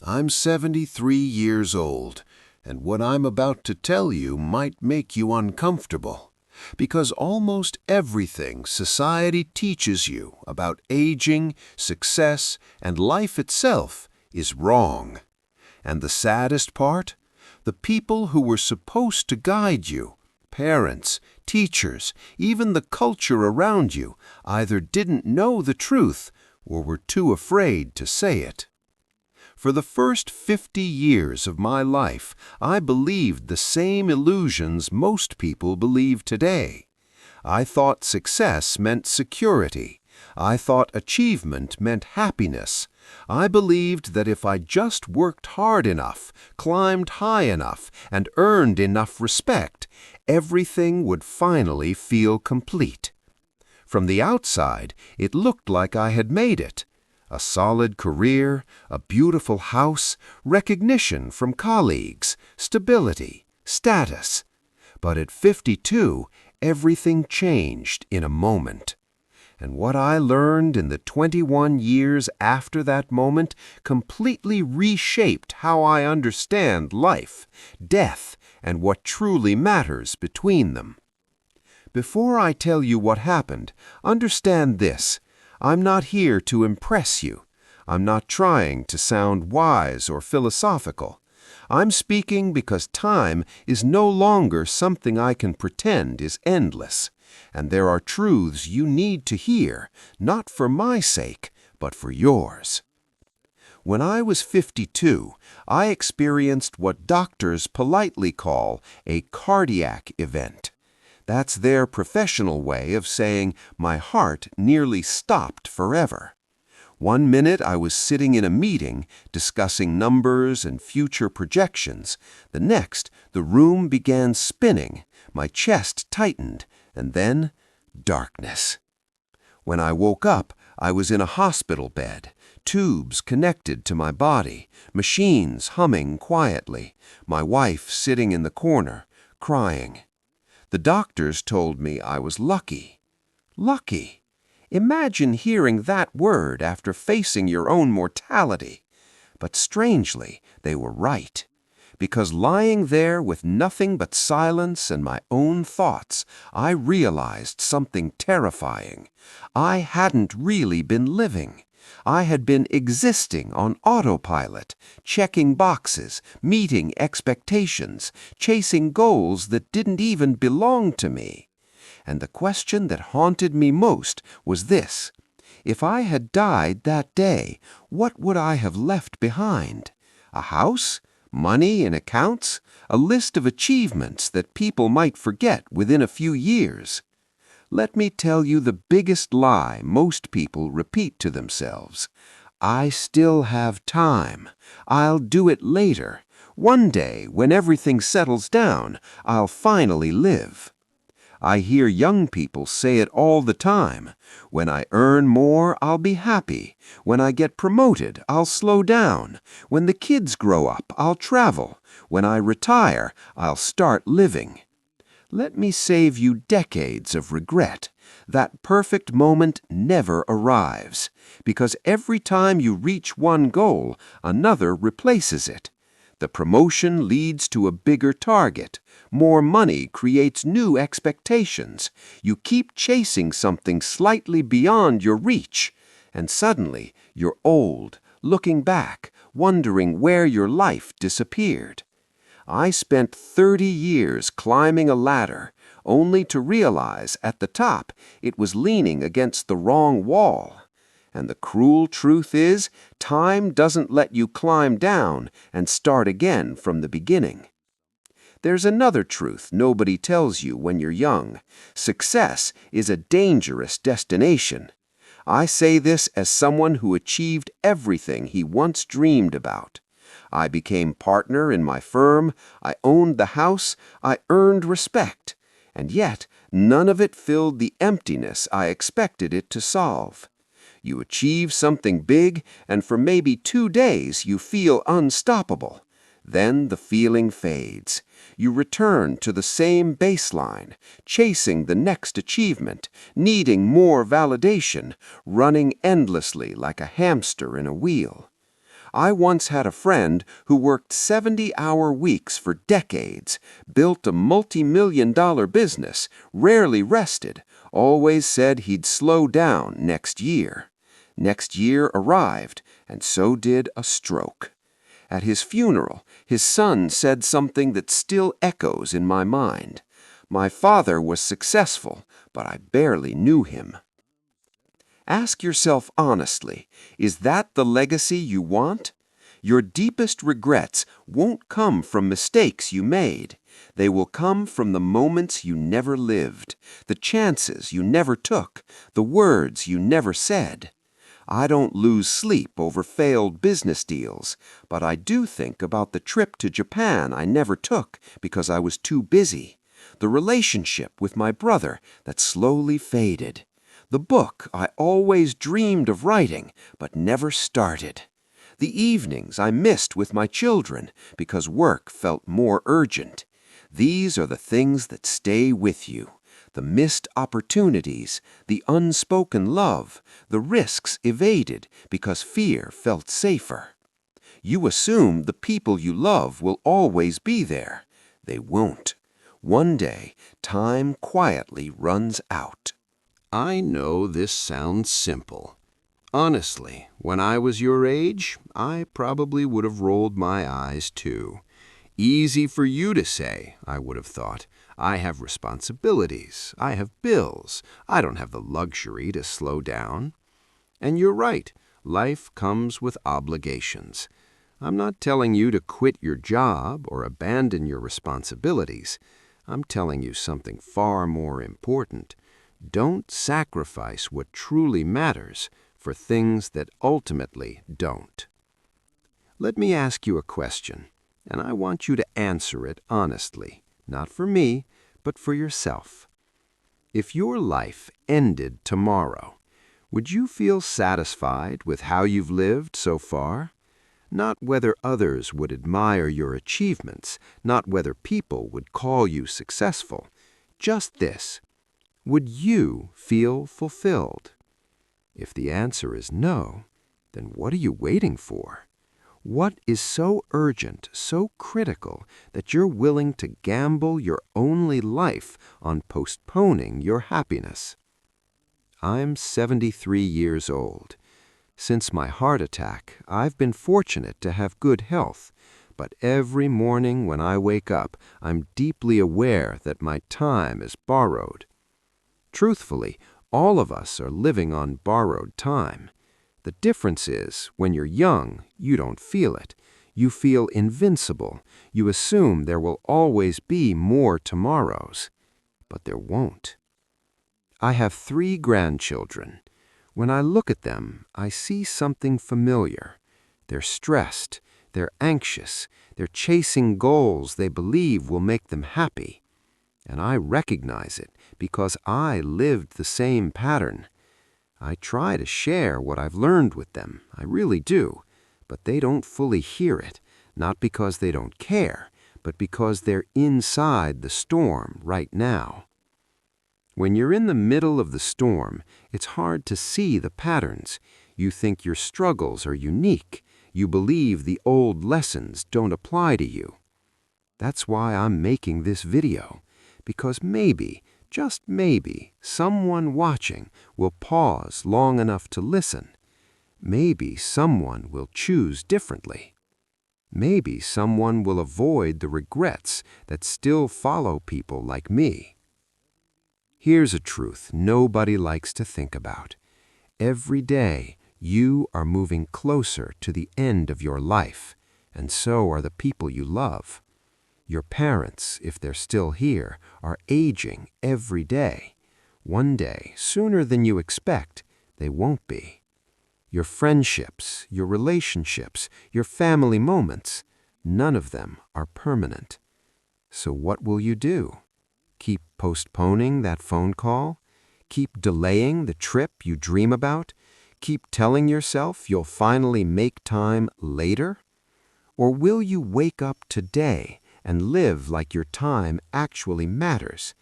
I'm 73 years old, and what I'm about to tell you might make you uncomfortable, because almost everything society teaches you about aging, success, and life itself is wrong. And the saddest part? The people who were supposed to guide you, parents, teachers, even the culture around you, either didn't know the truth or were too afraid to say it. For the first 50 years of my life, I believed the same illusions most people believe today. I thought success meant security. I thought achievement meant happiness. I believed that if I just worked hard enough, climbed high enough, and earned enough respect, everything would finally feel complete. From the outside, it looked like I had made it. A solid career, a beautiful house, recognition from colleagues, stability, status. But at 52, everything changed in a moment. And what I learned in the 21 years after that moment completely reshaped how I understand life, death, and what truly matters between them. Before I tell you what happened, understand this. I'm not here to impress you. I'm not trying to sound wise or philosophical. I'm speaking because time is no longer something I can pretend is endless, and there are truths you need to hear, not for my sake, but for yours. When I was 52, I experienced what doctors politely call a cardiac event. That's their professional way of saying my heart nearly stopped forever. One minute I was sitting in a meeting discussing numbers and future projections. The next, the room began spinning, my chest tightened, and then darkness. When I woke up, I was in a hospital bed, tubes connected to my body, machines humming quietly, my wife sitting in the corner, crying. The doctors told me I was lucky. Lucky. Imagine hearing that word after facing your own mortality. But strangely, they were right. Because lying there with nothing but silence and my own thoughts, I realized something terrifying. I hadn't really been living. I had been existing on autopilot, checking boxes, meeting expectations, chasing goals that didn't even belong to me. And the question that haunted me most was this: if I had died that day, what would I have left behind? A house? Money in accounts? A list of achievements that people might forget within a few years? Let me tell you the biggest lie most people repeat to themselves. I still have time. I'll do it later. One day, when everything settles down, I'll finally live. I hear young people say it all the time. When I earn more, I'll be happy. When I get promoted, I'll slow down. When the kids grow up, I'll travel. When I retire, I'll start living. Let me save you decades of regret. That perfect moment never arrives, because every time you reach one goal, another replaces it. The promotion leads to a bigger target. More money creates new expectations. You keep chasing something slightly beyond your reach, and suddenly you're old, looking back, wondering where your life disappeared. I spent 30 years climbing a ladder, only to realize at the top it was leaning against the wrong wall. And the cruel truth is, time doesn't let you climb down and start again from the beginning. There's another truth nobody tells you when you're young. Success is a dangerous destination. I say this as someone who achieved everything he once dreamed about. I became partner in my firm, I owned the house, I earned respect, and yet none of it filled the emptiness I expected it to solve. You achieve something big, and for maybe 2 days you feel unstoppable. Then the feeling fades. You return to the same baseline, chasing the next achievement, needing more validation, running endlessly like a hamster in a wheel. I once had a friend who worked 70-hour weeks for decades, built a multi-million-dollar business, rarely rested, always said he'd slow down next year. Next year arrived, and so did a stroke. At his funeral, his son said something that still echoes in my mind. My father was successful, but I barely knew him. Ask yourself honestly, is that the legacy you want? Your deepest regrets won't come from mistakes you made. They will come from the moments you never lived, the chances you never took, the words you never said. I don't lose sleep over failed business deals, but I do think about the trip to Japan I never took because I was too busy, the relationship with my brother that slowly faded, the book I always dreamed of writing but never started, the evenings I missed with my children because work felt more urgent. These are the things that stay with you. The missed opportunities, the unspoken love, the risks evaded because fear felt safer. You assume the people you love will always be there. They won't. One day, time quietly runs out. I know this sounds simple. Honestly, when I was your age, I probably would have rolled my eyes too. Easy for you to say, I would have thought. I have responsibilities. I have bills. I don't have the luxury to slow down. And you're right. Life comes with obligations. I'm not telling you to quit your job or abandon your responsibilities. I'm telling you something far more important. Don't sacrifice what truly matters for things that ultimately don't. Let me ask you a question, and I want you to answer it honestly, not for me, but for yourself. If your life ended tomorrow, would you feel satisfied with how you've lived so far? Not whether others would admire your achievements, not whether people would call you successful. Just this. Would you feel fulfilled? If the answer is no, then what are you waiting for? What is so urgent, so critical, that you're willing to gamble your only life on postponing your happiness? I'm 73 years old. Since my heart attack, I've been fortunate to have good health, but every morning when I wake up, I'm deeply aware that my time is borrowed. Truthfully, all of us are living on borrowed time. The difference is, when you're young, you don't feel it. You feel invincible. You assume there will always be more tomorrows. But there won't. I have 3 grandchildren. When I look at them, I see something familiar. They're stressed. They're anxious. They're chasing goals they believe will make them happy. And I recognize it because I lived the same pattern. I try to share what I've learned with them, I really do, but they don't fully hear it, not because they don't care, but because they're inside the storm right now. When you're in the middle of the storm, it's hard to see the patterns. You think your struggles are unique. You believe the old lessons don't apply to you. That's why I'm making this video. Because maybe, just maybe, someone watching will pause long enough to listen. Maybe someone will choose differently. Maybe someone will avoid the regrets that still follow people like me. Here's a truth nobody likes to think about. Every day, you are moving closer to the end of your life, and so are the people you love. Your parents, if they're still here, are aging every day. One day, sooner than you expect, they won't be. Your friendships, your relationships, your family moments, none of them are permanent. So what will you do? Keep postponing that phone call? Keep delaying the trip you dream about? Keep telling yourself you'll finally make time later? Or will you wake up today and live like your time actually matters?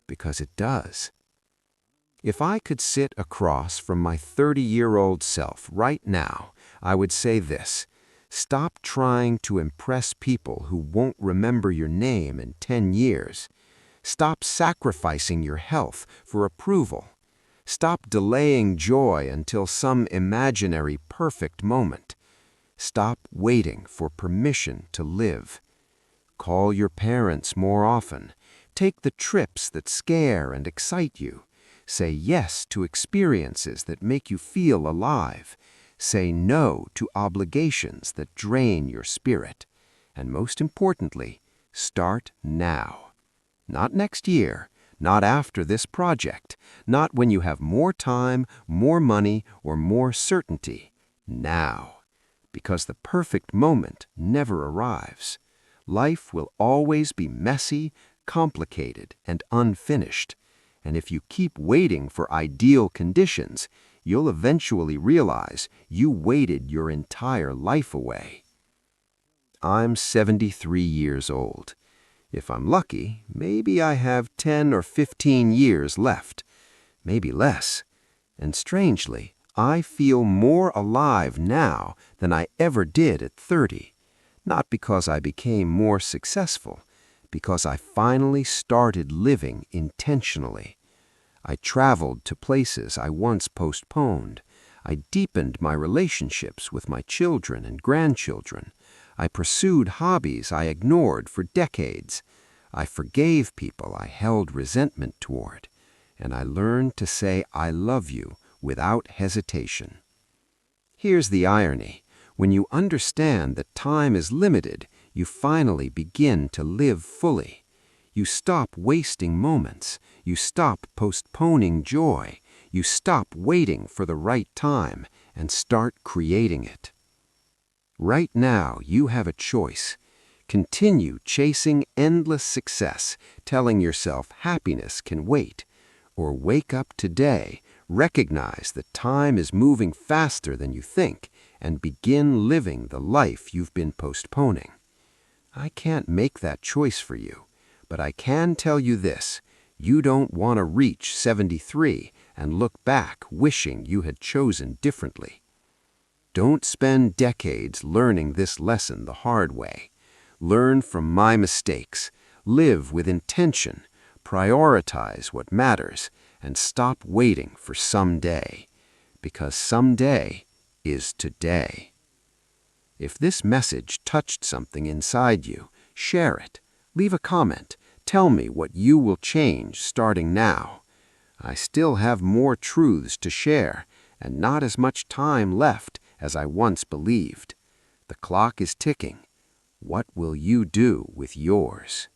Because it does. If I could sit across from my 30-year-old self right now, I would say this: Stop trying to impress people who won't remember your name in 10 years. Stop sacrificing your health for approval. Stop delaying joy until some imaginary perfect moment. Stop waiting for permission to live. Call your parents more often. Take the trips that scare and excite you. Say yes to experiences that make you feel alive. Say no to obligations that drain your spirit. And most importantly, start now. Not next year, not after this project, not when you have more time, more money, or more certainty. Now. Because the perfect moment never arrives. Life will always be messy, complicated, and unfinished. And if you keep waiting for ideal conditions, you'll eventually realize you waited your entire life away. I'm 73 years old. If I'm lucky, maybe I have 10 or 15 years left, maybe less. And strangely, I feel more alive now than I ever did at 30. Not because I became more successful, because I finally started living intentionally. I traveled to places I once postponed. I deepened my relationships with my children and grandchildren. I pursued hobbies I ignored for decades. I forgave people I held resentment toward. And I learned to say I love you without hesitation. Here's the irony. When you understand that time is limited, you finally begin to live fully. You stop wasting moments. You stop postponing joy. You stop waiting for the right time and start creating it. Right now, you have a choice. Continue chasing endless success, telling yourself happiness can wait. Or wake up today, recognize that time is moving faster than you think, and begin living the life you've been postponing. I can't make that choice for you, but I can tell you this. You don't want to reach 73 and look back wishing you had chosen differently. Don't spend decades learning this lesson the hard way. Learn from my mistakes. Live with intention. Prioritize what matters, and stop waiting for someday. Because someday is today. If this message touched something inside you, share it. Leave a comment. Tell me what you will change starting now. I still have more truths to share, and not as much time left as I once believed. The clock is ticking. What will you do with yours?